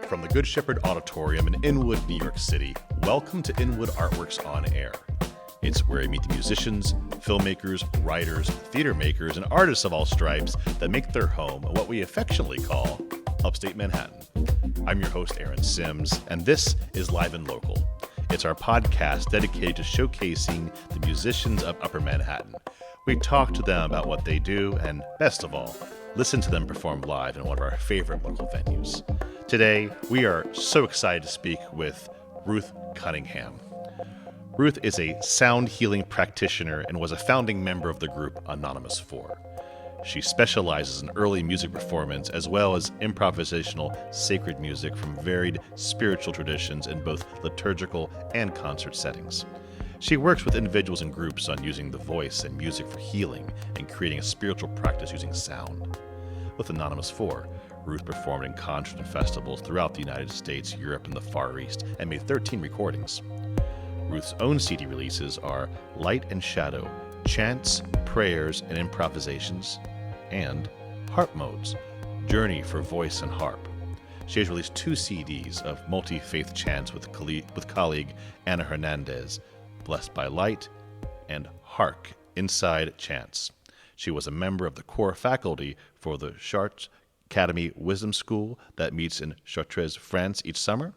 From the Good Shepherd Auditorium in Inwood, New York City, welcome to Inwood Artworks On Air. It's where you meet the musicians, filmmakers, writers, theater makers, and artists of all stripes that make their home what we affectionately call Upstate Manhattan. I'm your host, Aaron Sims, and this is Live and Local. It's our podcast dedicated to showcasing the musicians of Upper Manhattan. We talk to them about what they do, and best of all, listen to them perform live in one of our favorite local venues. Today, we are so excited to speak with Ruth Cunningham. Ruth is a sound healing practitioner and was a founding member of the group Anonymous 4. She specializes in early music performance as well as improvisational sacred music from varied spiritual traditions in both liturgical and concert settings. She works with individuals and groups on using the voice and music for healing and creating a spiritual practice using sound. With Anonymous 4, Ruth performed in concerts and festivals throughout the United States, Europe, and the Far East, and made 13 recordings. Ruth's own CD releases are Light and Shadow, Chants, Prayers, and Improvisations, and Harp Modes, Journey for Voice and Harp. She has released 2 CDs of multi-faith chants with colleague Anna Hernandez, Blessed by Light, and Hark, Inside Chants. She was a member of the core faculty for the Chartres Academy Wisdom School that meets in Chartres, France each summer.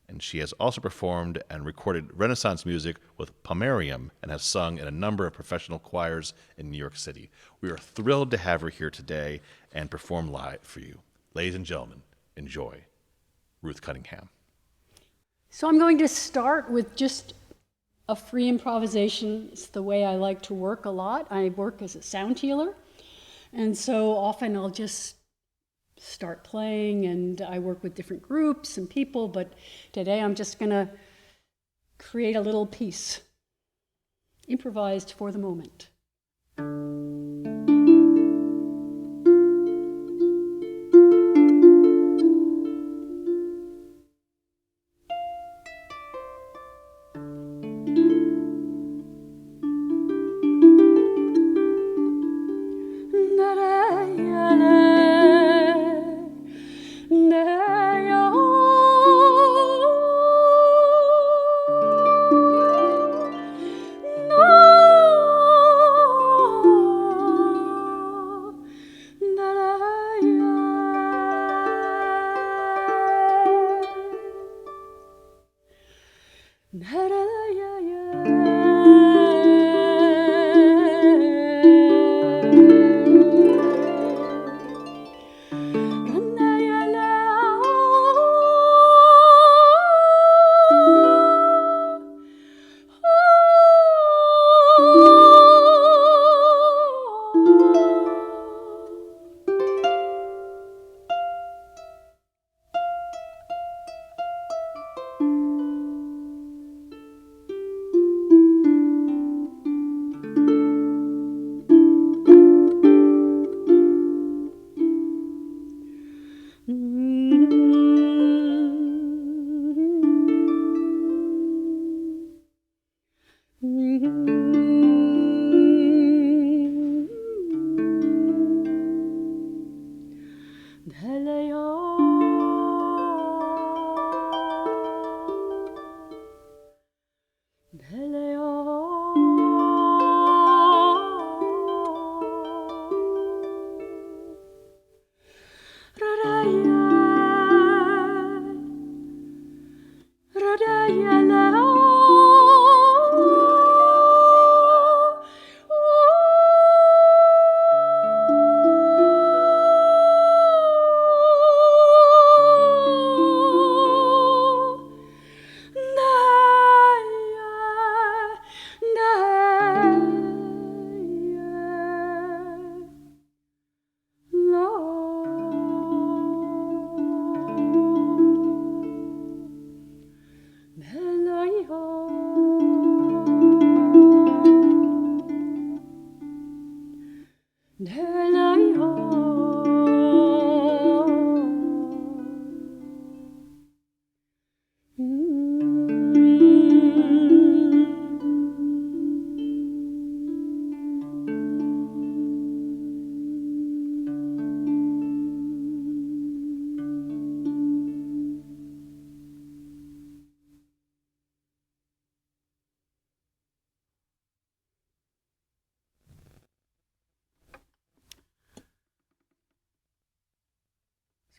And she has also performed and recorded Renaissance music with Pomerium and has sung in a number of professional choirs in New York City. We are thrilled to have her here today and perform live for you. Ladies and gentlemen, enjoy Ruth Cunningham. So I'm going to start with just a free improvisation. It's the way I like to work a lot. I work as a sound healer, and so often I'll just start playing, and I work with different groups and people, but today I'm just going to create a little piece, improvised for the moment.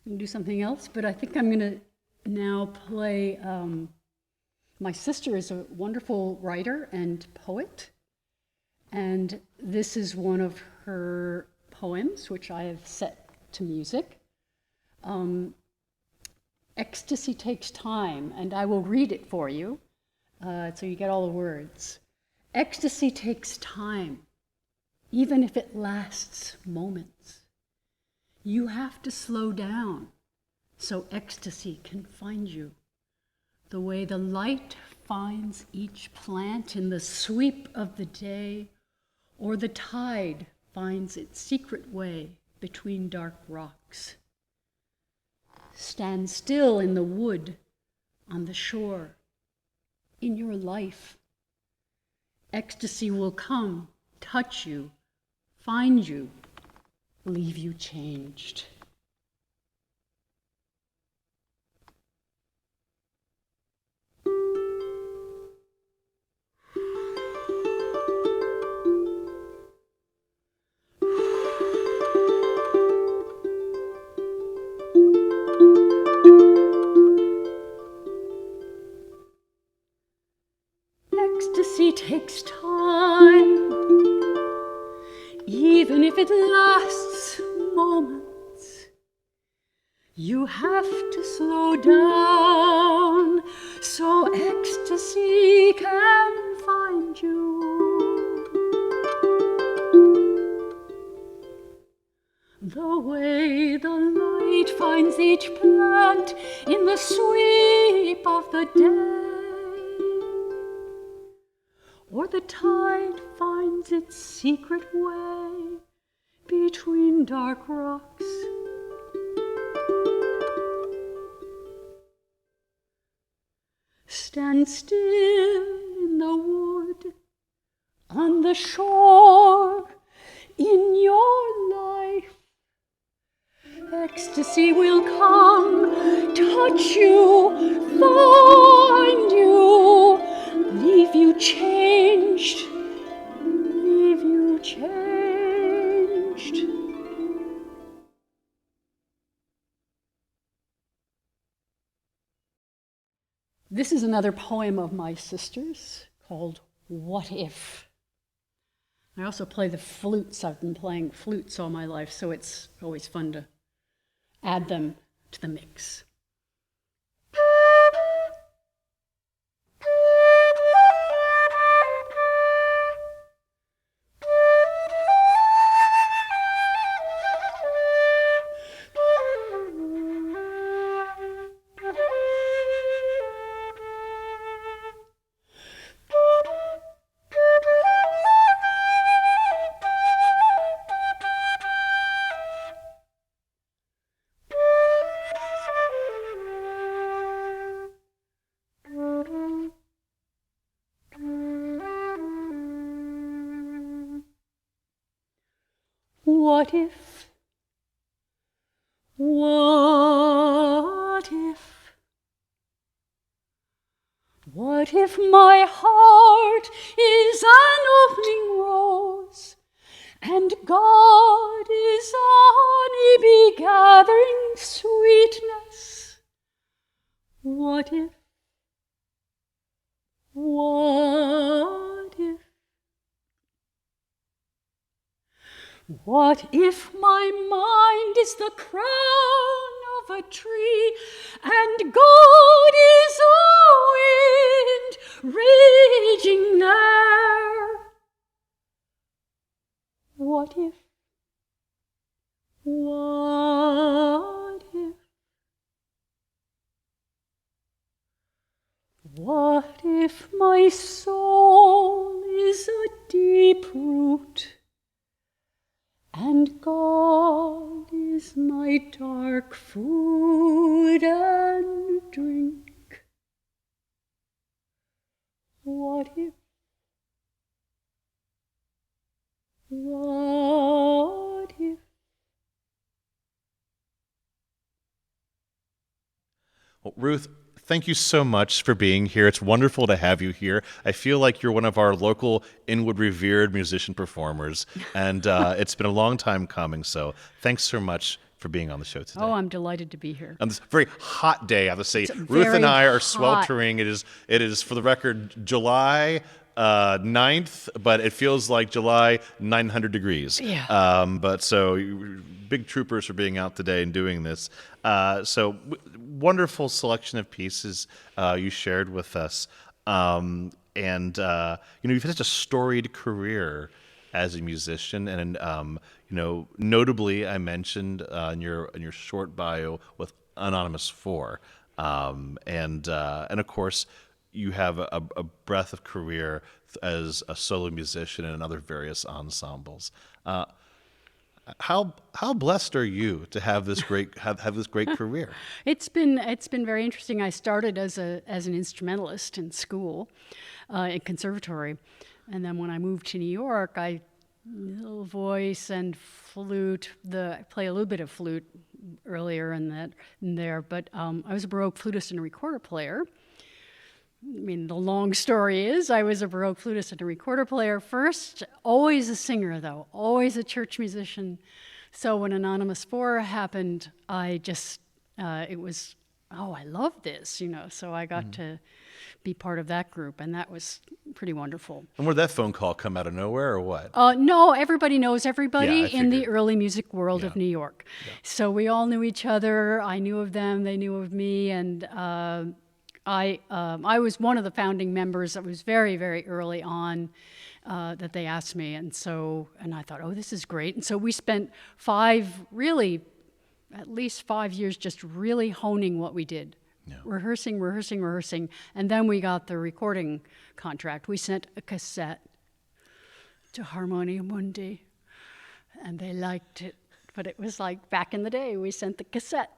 going to do something else, but I think I'm going to now play. My sister is a wonderful writer and poet, and this is one of her poems, which I have set to music. Ecstasy takes time, and I will read it for you, so you get all the words. Ecstasy takes time, even if it lasts moments. You have to slow down so ecstasy can find you. The way the light finds each plant in the sweep of the day, or the tide finds its secret way between dark rocks. Stand still in the wood, on the shore, in your life. Ecstasy will come, touch you, find you, leave you changed. Ecstasy takes time, even if it lasts moments. You have to slow down so ecstasy can find you. The way the light finds each plant in the sweep of the day, or the tide finds its secret way between dark rocks. Stand still in the wood, on the shore, in your life. Ecstasy will come, touch you, find you, leave you changed, leave you changed. This is another poem of my sister's called What If? I also play the flutes. I've been playing flutes all my life, so it's always fun to add them to the mix. What if, what if, what if my heart is an opening rose, and God is a honeybee gathering sweetness? What if, what if, what if my mind is the crown of a tree, and God is a wind raging there? What if, what if, what if my soul is a deep root, and God is my dark food and drink? What if, what if? Well, Ruth, thank you so much for being here. It's wonderful to have you here. I feel like you're one of our local Inwood revered musician performers, and it's been a long time coming, so thanks so much for being on the show today. Oh, I'm delighted to be here. On this very hot day, I have to say, It's Ruth and very I are hot. sweltering. It is, for the record, July 9th, but it feels like July 900 degrees. Yeah. But so big troopers for being out today and doing this. Wonderful selection of pieces you shared with us. And you've had such a storied career as a musician, and notably, I mentioned in your short bio with Anonymous 4, and of course, you have a breadth of career as a solo musician and in other various ensembles. How blessed are you to have this great career? It's been very interesting. I started as an instrumentalist in school, in conservatory, and then when I moved to New York, little voice and flute. I play a little bit of flute earlier in there, but I was a Baroque flutist and a recorder player. I mean, the long story is I was a Baroque flutist and a recorder player first, always a singer though, always a church musician. So when Anonymous 4 happened, I just, it was, I love this, so I got to be part of that group, and that was pretty wonderful. And where did that phone call come out of nowhere, or what? No, everybody knows everybody Yeah, I in the figured. early music world of Yeah. New York. Yeah. So we all knew each other. I knew of them, they knew of me, and I was one of the founding members. That was very, very early on that they asked me, and I thought, this is great. And so we spent at least 5 years just really honing what we did. Yeah. Rehearsing, and then we got the recording contract. We sent a cassette to Harmonia Mundi, and they liked it, but it was like back in the day, we sent the cassette.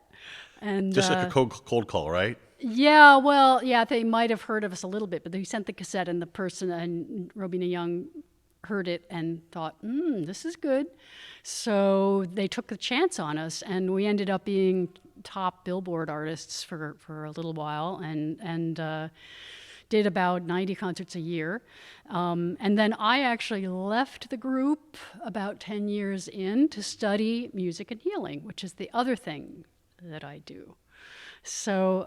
And Just like a cold call, right? yeah, well, yeah, they might have heard of us a little bit, but they sent the cassette, and the person, and Robina Young heard it and thought, this is good. So they took a chance on us, and we ended up being top Billboard artists for a little while, and did about 90 concerts a year. And then I actually left the group about 10 years in to study music and healing, which is the other thing that I do. So,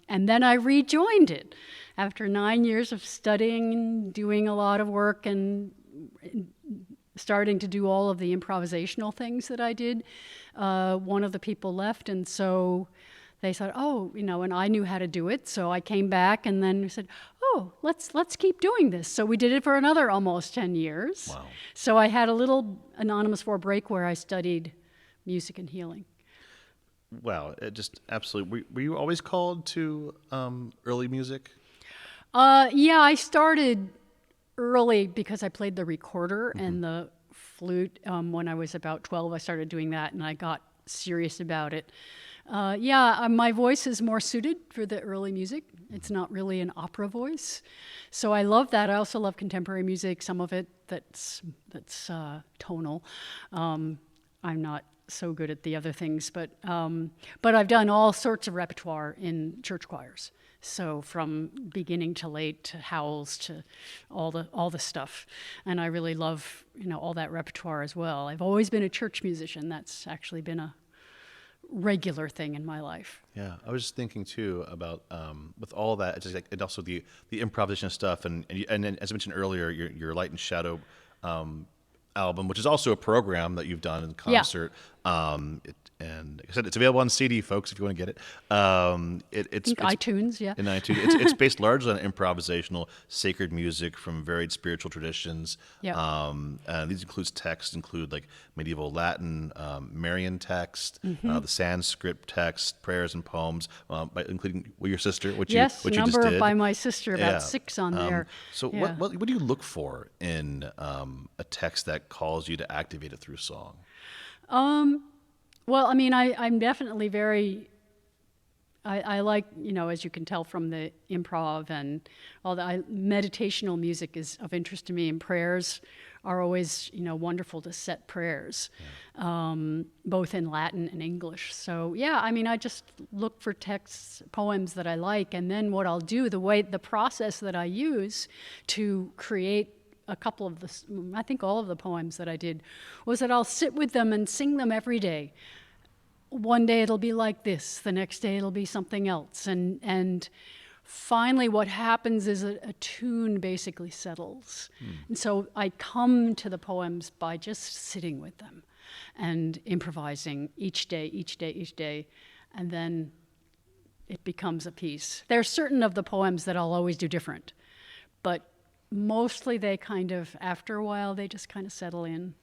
and then I rejoined it after 9 years of studying, doing a lot of work, and starting to do all of the improvisational things that I did. One of the people left, and so they said, and I knew how to do it, so I came back, and then we said, let's keep doing this. So we did it for another almost 10 years. Wow. So I had a little Anonymous 4 break where I studied music and healing. Wow, it just absolutely. Were you always called to early music? Yeah, I started early because I played the recorder and the flute. When I was about 12, I started doing that, and I got serious about it. My voice is more suited for the early music. It's not really an opera voice. So I love that. I also love contemporary music, some of it that's tonal. I'm not so good at the other things, but I've done all sorts of repertoire in church choirs. So from beginning to late to howls to all the stuff, and I really love all that repertoire as well. I've always been a church musician. That's actually been a regular thing in my life. Yeah, I was just thinking too about with all that, it's just like, and also the improvisation stuff, and then, as I mentioned earlier, your Light and Shadow album, which is also a program that you've done in concert. And like I said, it's available on CD, folks, if you want to get it. It's iTunes, yeah. In iTunes, it's based largely on improvisational sacred music from varied spiritual traditions. Yeah. These include like medieval Latin, Marian text, the Sanskrit text, prayers and poems, including your sister, which you just did. By my sister, about 6 on there. So yeah. what do you look for in a text that calls you to activate it through song? Well, I mean, I'm definitely I like, as you can tell from the improv and all that, meditational music is of interest to me, and prayers are always, wonderful to set prayers, both in Latin and English. So, I just look for texts, poems that I like, and then what I'll do, the process that I use to create a couple of I think all of the poems that I did, was that I'll sit with them and sing them every day. one day it'll be like this, the next day it'll be something else. And finally what happens is a tune basically settles. And so I come to the poems by just sitting with them and improvising each day, and then it becomes a piece. There are certain of the poems that I'll always do different, but mostly they kind of, after a while, they just kind of settle in.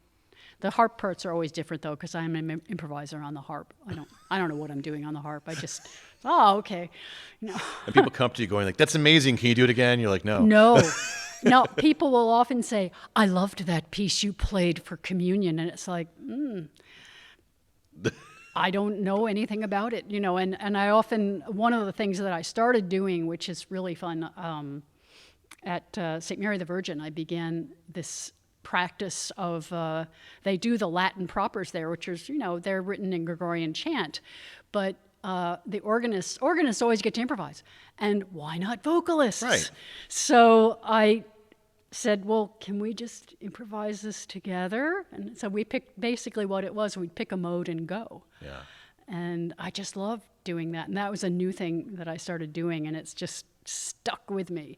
The harp parts are always different though, because I'm an improviser on the harp. I don't know what I'm doing on the harp. I just, okay. You know. And people come to you going like, "That's amazing. Can you do it again?" You're like, "No." No, people will often say, "I loved that piece you played for communion." And it's like, I don't know anything about it, you know, and I often, one of the things that I started doing, which is really fun, at St. Mary the Virgin, I began this practice of, they do the Latin propers there, which is, you know, they're written in Gregorian chant, but the organists always get to improvise, and why not vocalists? Right. So I said, well, can we just improvise this together? And so we picked basically what it was. We'd pick a mode and go. Yeah. And I just love doing that. And that was a new thing that I started doing, and it's just stuck with me.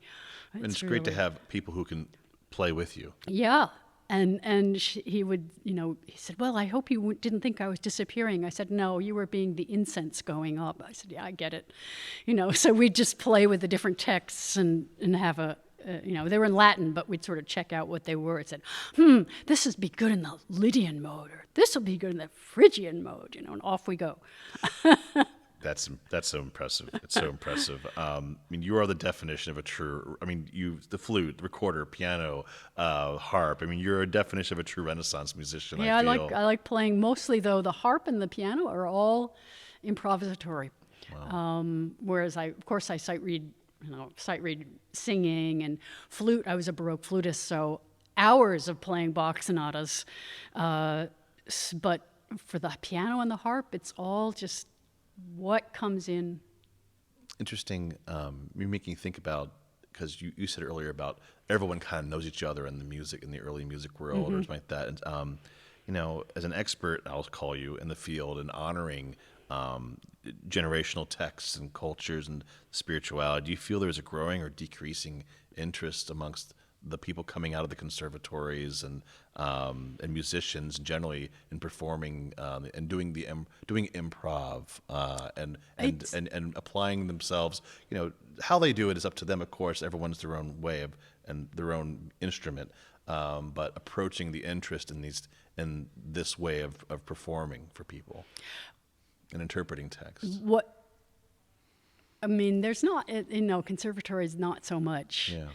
And it's great to have people who can play with you. Yeah. And he would, you know, he said, well, I hope you didn't think I was disappearing. I said, no, you were being the incense going up. I said, yeah, I get it. You know, so we'd just play with the different texts and have a, you know, they were in Latin, but we'd sort of check out what they were. It said, this would be good in the Lydian mode, or this will be good in the Phrygian mode, you know, and off we go. That's so impressive. It's so impressive. I mean, you are the definition of a true, I mean, the flute, the recorder, piano, harp. I mean, you're a definition of a true Renaissance musician, Yeah, I feel. I like playing mostly, though, the harp and the piano are all improvisatory. Wow. Whereas I sight read singing, and flute, I was a Baroque flutist, so hours of playing Bach sonatas. But for the piano and the harp, it's all just what comes in. Interesting. You're making me think about, because you said earlier about everyone kind of knows each other in the music, in the early music world, or something like that. And, you know, as an expert, I'll call you, in the field and honoring generational texts and cultures and spirituality, do you feel there's a growing or decreasing interest amongst the people coming out of the conservatories and musicians generally in performing and doing improv and applying themselves? You know, how they do it is up to them, of course. Everyone's their own way of and their own instrument, but approaching the interest in this way of performing for people and interpreting text. I mean, there's not, you know, conservatory is not so much. Yeah.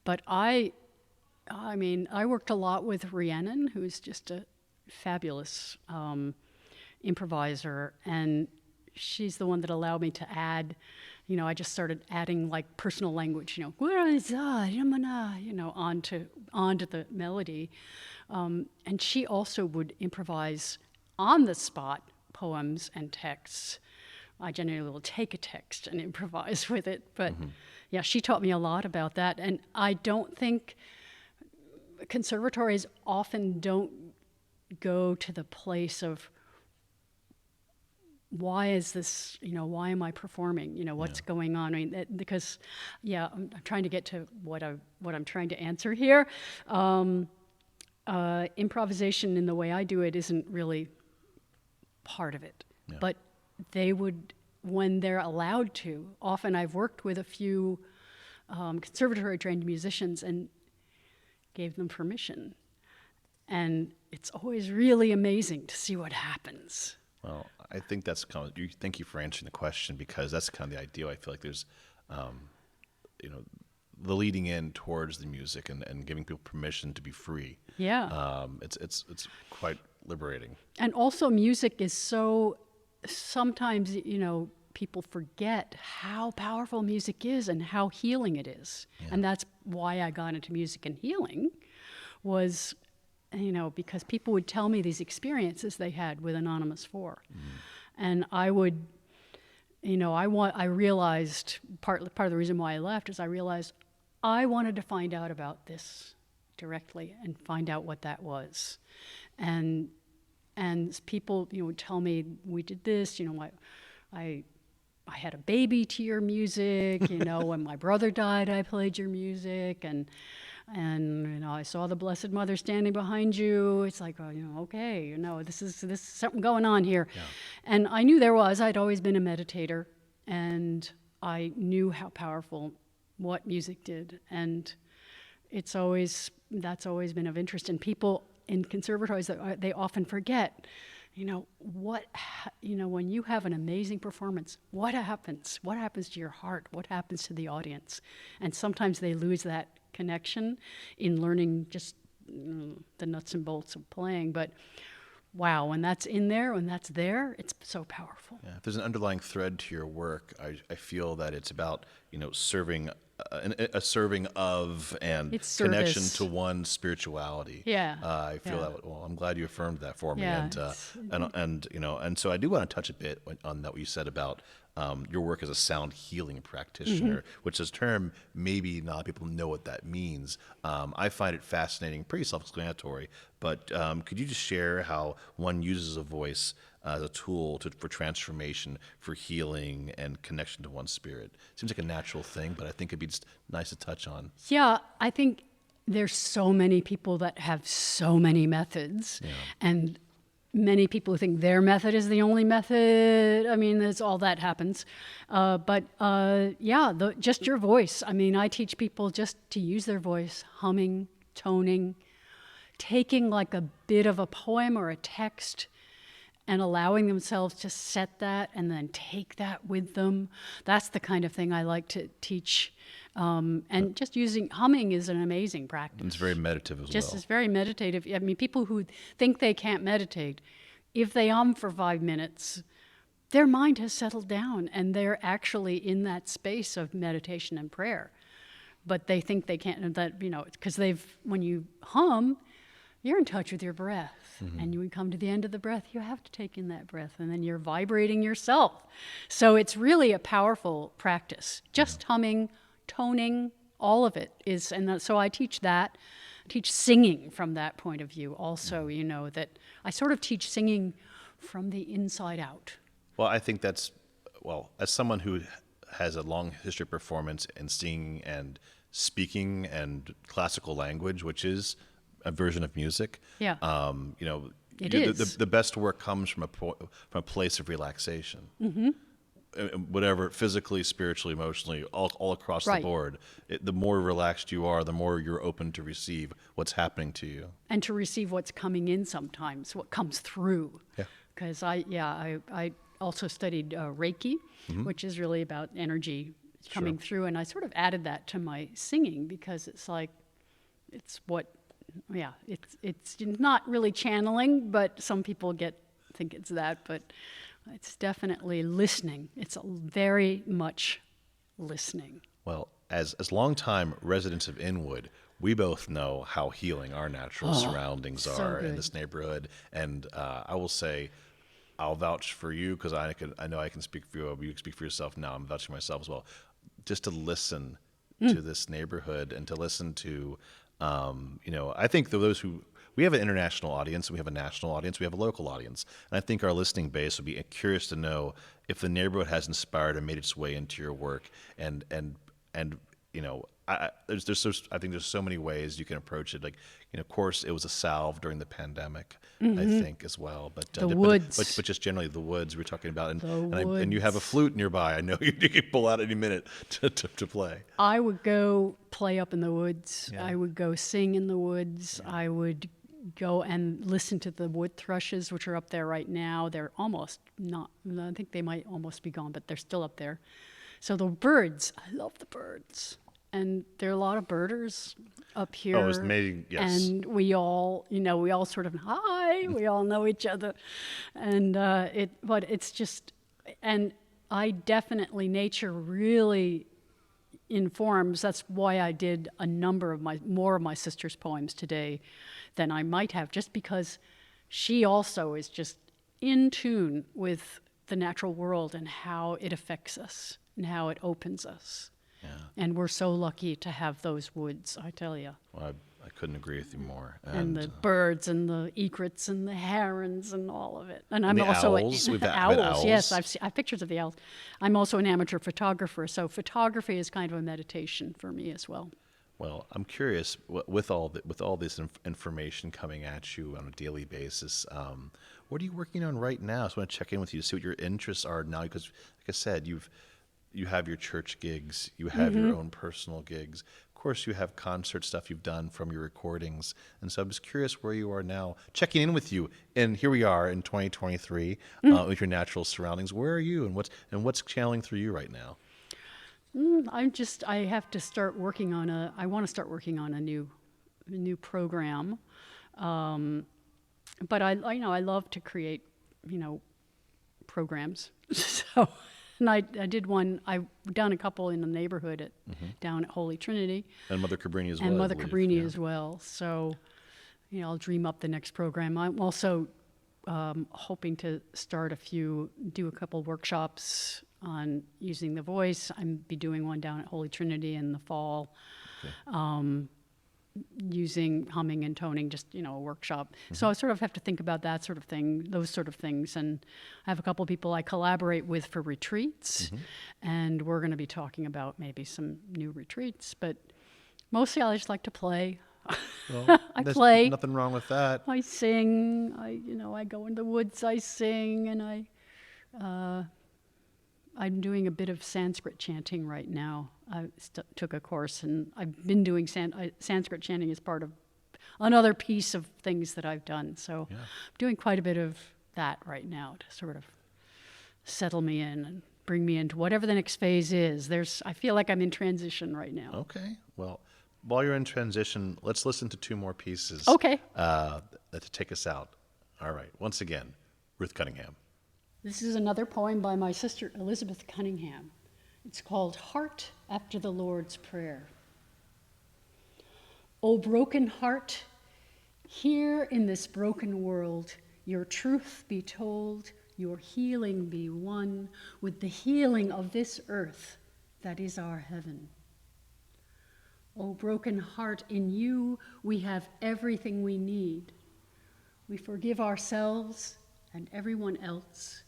But I mean, I worked a lot with Rhiannon, who's just a fabulous improviser, and she's the one that allowed me to add, you know, I just started adding like personal language, you know, you know, onto the melody. And she also would improvise on the spot poems and texts. I generally will take a text and improvise with it, but yeah, she taught me a lot about that. And I don't think conservatories often don't go to the place of why is this, you know, why am I performing? You know, what's going on? I mean, because, yeah, I'm trying to get to what I'm trying to answer here. Improvisation in the way I do it isn't really part of it, but they would, when they're allowed to. Often I've worked with a few conservatory trained musicians and gave them permission, and it's always really amazing to see what happens. Well, I think that's kind of, thank you for answering the question, because that's kind of the ideal. I feel like there's, you know, the leading in towards the music and giving people permission to be free. Yeah. It's quite liberating. And also music is so, sometimes, you know, people forget how powerful music is and how healing it is. Yeah. And that's why I got into music and healing, was, you know, because people would tell me these experiences they had with Anonymous 4. And I would, you know, I realized, part of the reason why I left is I realized I wanted to find out about this directly and find out what that was. And And people, would tell me, we did this, I had a baby to your music, when my brother died, I played your music, and I saw the Blessed Mother standing behind you. It's like, okay, this is something going on here. Yeah. And I knew there was. I'd always been a meditator, and I knew how powerful what music did, and that's always been of interest. And people in conservatories, they often forget, when you have an amazing performance, what happens? What happens to your heart? What happens to the audience? And sometimes they lose that connection in learning just the nuts and bolts of playing. But wow, when that's in there, when that's there, it's so powerful. Yeah, if there's an underlying thread to your work, I feel that it's about serving a serving of and It's connection service. to one spirituality. Yeah. I feel Yeah. that. Well, I'm glad you affirmed that for me. Yeah, And so I do want to touch a bit on that what you said about your work as a sound healing practitioner, which is a term maybe not a lot of people know what that means. I find it fascinating, pretty self-explanatory, but could you just share how one uses a voice as a tool for transformation, for healing, and connection to one's spirit? Seems like a natural thing, but I think it'd be just nice to touch on. Yeah, I think there's so many people that have so many methods, and many people think their method is the only method. I mean, that's all that happens. Just your voice. I mean, I teach people just to use their voice, humming, toning, taking like a bit of a poem or a text and allowing themselves to set that and then take that with them. That's the kind of thing I like to teach. And just humming is an amazing practice. It's very meditative as well. Just it's very meditative. I mean, people who think they can't meditate, if they hum for 5 minutes, their mind has settled down and they're actually in that space of meditation and prayer. But they think they can't, because when you hum, you're in touch with your breath. And when you come to the end of the breath, you have to take in that breath, and then you're vibrating yourself. So it's really a powerful practice. Just humming, toning, all of it is, so I teach that. I teach singing from that point of view also, that I sort of teach singing from the inside out. Well, I think as someone who has a long history of performance and singing and speaking and classical language, which is a version of music. Yeah. It is. The best work comes from a place of relaxation. Whatever, physically, spiritually, emotionally, all across the board. The more relaxed you are, the more you're open to receive what's happening to you. And to receive what's coming in sometimes, what comes through. Yeah. Because I also studied Reiki, which is really about energy coming through. And I sort of added that to my singing because it's not really channeling, but some people think it's that, but it's definitely listening. It's very much listening. Well, as longtime residents of Inwood, we both know how healing our natural surroundings are in this neighborhood. And I will say, I'll vouch for you because I know I can speak for you. You can speak for yourself now. I'm vouching for myself as well. Just to listen to this neighborhood and to listen to, I think we have an international audience, we have a national audience, we have a local audience. And I think our listening base would be curious to know if the neighborhood has inspired and made its way into your work. And I think there's so many ways you can approach it. Like, of course, it was a salve during the pandemic, I think, as well. But the woods. But just generally the woods we're talking about. And you have a flute nearby. I know you can pull out any minute to play. I would go play up in the woods. Yeah. I would go sing in the woods. Yeah. I would go and listen to the wood thrushes, which are up there right now. They're almost not, I think they might almost be gone, but they're still up there. So the birds, I love the birds. And there are a lot of birders up here. Oh, it's amazing, yes. And we all sort of, hi, we all know each other. And but it's just, and nature really informs. That's why I did a number of more of my sister's poems today than I might have, just because she also is just in tune with the natural world and how it affects us and how it opens us. Yeah. And we're so lucky to have those woods, I tell you. Well, I couldn't agree with you more. And the birds and the egrets and the herons and all of it. And I'm the also owls. We've had owls. owls. Yes, I have pictures of the owls. I'm also an amateur photographer, so photography is kind of a meditation for me as well. Well, I'm curious with all this information coming at you on a daily basis. What are you working on right now? So I want to check in with you to see what your interests are now, because, like I said, you have your church gigs, you have your own personal gigs. Of course, you have concert stuff you've done from your recordings, and so I'm just curious where you are now. Checking in with you, and here we are in 2023 with your natural surroundings. Where are you, and what's channeling through you right now? I have to start working on I want to start working on a new program. But I love to create, programs. So, and I did one, I've done a couple in the neighborhood down at Holy Trinity. And Mother Cabrini as well. And I Mother believe. Cabrini Yeah. as well. So, I'll dream up the next program. I'm also hoping to do a couple workshops on using the voice. I'm be doing one down at Holy Trinity in the fall, Okay. using humming and toning, just, a workshop. So I sort of have to think about that sort of thing, those sort of things. And I have a couple people I collaborate with for retreats, and we're going to be talking about maybe some new retreats. But mostly I just like to play. Well, I there's play. nothing wrong with that. I sing. I go in the woods. I sing, and I'm doing a bit of Sanskrit chanting right now. I took a course, and I've been doing Sanskrit chanting as part of another piece of things that I've done. So I'm doing quite a bit of that right now to sort of settle me in and bring me into whatever the next phase is. I feel like I'm in transition right now. Okay. Well, while you're in transition, let's listen to two more pieces. Okay. To take us out. All right. Once again, Ruth Cunningham. This is another poem by my sister Elizabeth Cunningham. It's called Heart After the Lord's Prayer. O broken heart, here in this broken world, your truth be told, your healing be won with the healing of this earth that is our heaven. O broken heart, in you we have everything we need. We forgive ourselves and everyone else.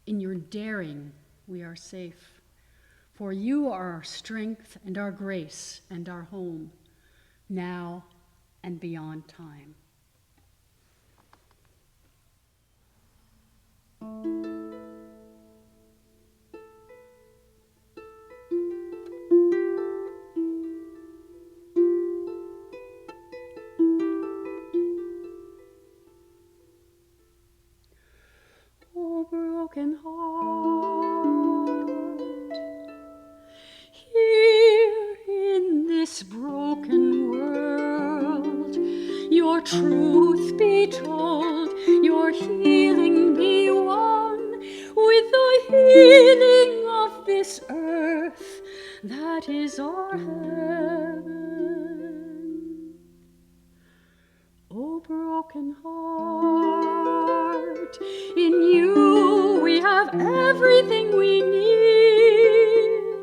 In your daring, we are safe. For you are our strength and our grace and our home, now and beyond time. Oh, broken heart, here in this broken world, your truth be told, your healing be won with the healing of this earth that is our heaven. Oh, broken heart, in you we have everything we need.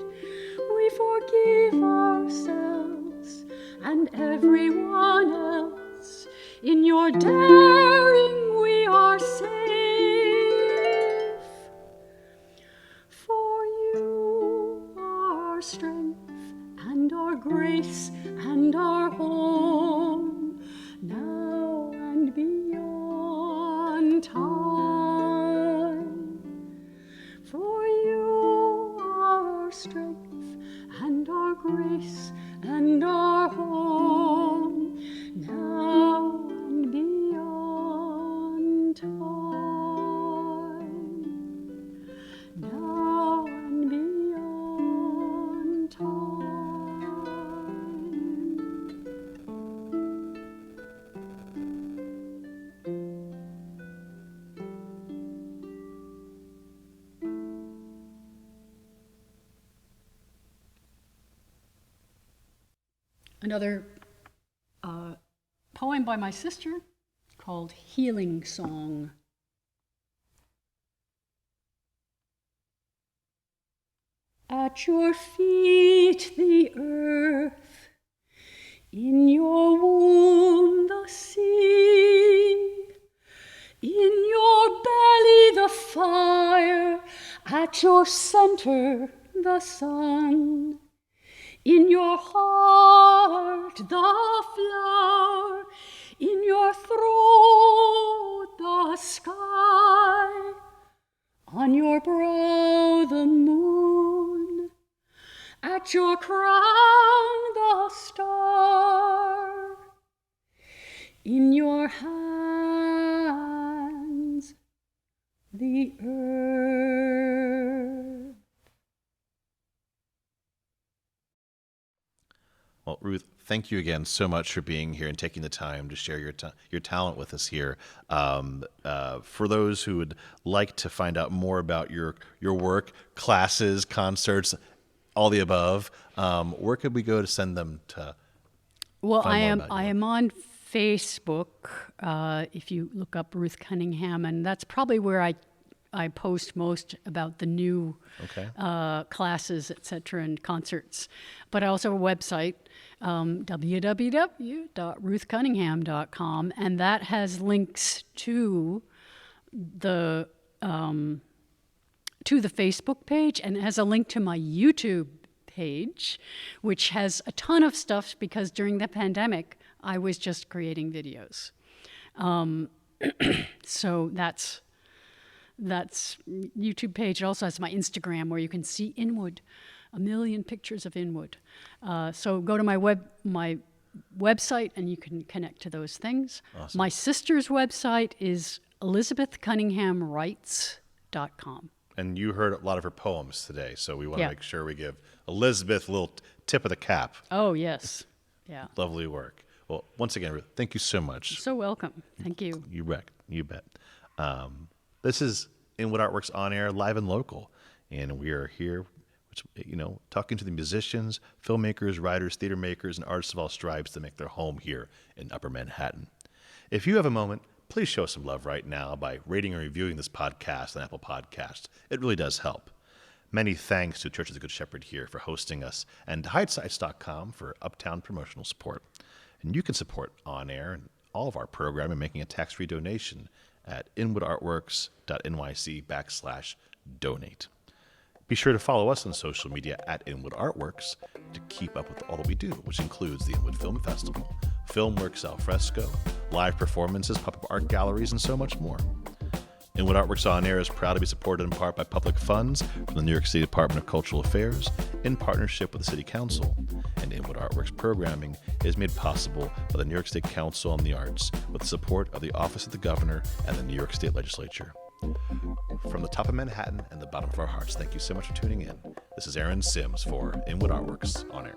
We forgive ourselves and everyone else. In your daring we are safe. For you are our strength and our grace and our home, now and beyond time. For you are our strength and our grace and our home, now and beyond time. Now and beyond time. Another poem by my sister called Healing Song. At your feet the earth In your womb the sea, in your belly the fire, at your center the sun, in your heart the flower, in your throat the sky, on your brow the moon, at your crown the star, in your hands the earth. Well, Ruth, thank you again so much for being here and taking the time to share your talent with us here. For those who would like to find out more about your work, classes, concerts, all the above, where could we go to send them to? Well, find more about I you? am on Facebook. If you look up Ruth Cunningham, and that's probably where I post most about the new Okay. classes, etc., and concerts. But I also have a website, www.ruthcunningham.com, and that has links to the Facebook page, and it has a link to my YouTube page, which has a ton of stuff because during the pandemic, I was just creating videos. So that's YouTube page. It also has my Instagram where you can see Inwood, a million pictures of Inwood. So go to my website and you can connect to those things. Awesome. My sister's website is elizabethcunninghamwrites.com. And you heard a lot of her poems today, so we want to Yeah. make sure we give Elizabeth a little tip of the cap. Oh, yes. Yeah. Lovely work. Well, once again, Ruth, thank you so much. So welcome. Thank you. You bet. You bet. This is Inwood Artworks On Air, live and local. And we are here, talking to the musicians, filmmakers, writers, theater makers, and artists of all stripes that make their home here in Upper Manhattan. If you have a moment, please show us some love right now by rating and reviewing this podcast on Apple Podcasts. It really does help. Many thanks to Church of the Good Shepherd here for hosting us, and to HideSites.com for uptown promotional support. And you can support On Air and all of our programming making a tax-free donation at inwoodartworks.nyc/donate. Be sure to follow us on social media at Inwood Artworks to keep up with all that we do, which includes the Inwood Film Festival, Filmworks Al Fresco, live performances, pop-up art galleries, and so much more. Inwood Artworks On Air is proud to be supported in part by public funds from the New York City Department of Cultural Affairs in partnership with the City Council. And Inwood Artworks programming is made possible by the New York State Council on the Arts with the support of the Office of the Governor and the New York State Legislature. From the top of Manhattan and the bottom of our hearts, thank you so much for tuning in. This is Aaron Sims for Inwood Artworks On Air.